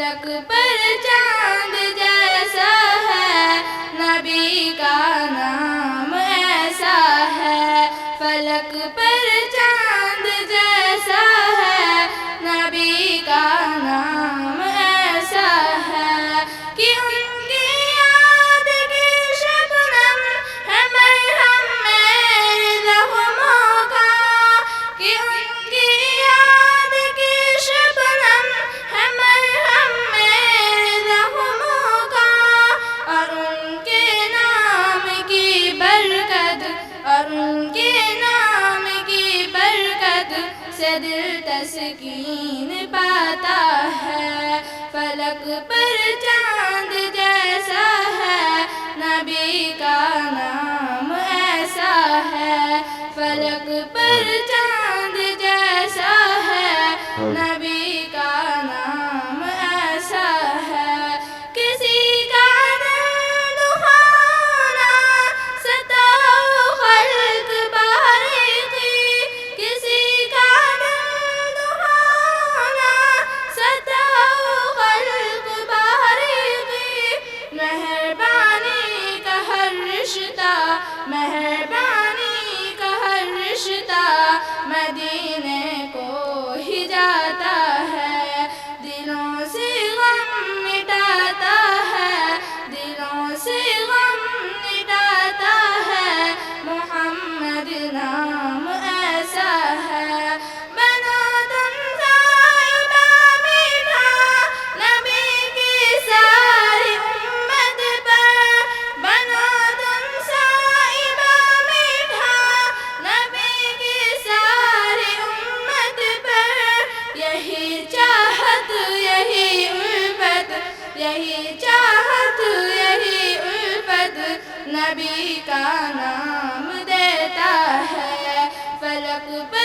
فلک پر چاند جیسا ہے نبی کا نام ایسا ہے، فلک پر چاند جیسا ہے نبی کا نام ایسا ہے کہ ان کی یاد کی شبنم ہے مرہم میرے زخموں کا، کہ ان کی یاد کی شبنم ہے مرہم میرے زخموں کا، اور ان کے نام کی برکت، اور ان کے نام کی برکت سے دل تسکین پاتا ہے، فلک پر چاند جیسا ہے نبی کا نام ایسا ہے، فلک پر چاند جیسا ہے نبی کا نام ایسا ہے، کسی کا دل دکھانا ستاؤ خلق باریکی، کسی کا دل دکھانا ستاؤ خلق باریکی، مہربانی کا ہر رشتہ، مہربانی کا ہر رشتہ مدینے کو ہی جاتا ہے، دلوں سے غم مٹاتا ہے، دلوں سے غم مٹاتا ہے، محمد نام ایسا ہے، بنو تم صاحبہ میٹھا نبی کی ساری امت پر، بنو تم صاحبہ میٹھا نبی کی ساری امت پر، یہی چاہت یہی الفت، یہی چاہت یہی الفت نبی کا نام دیتا ہے، فلک پر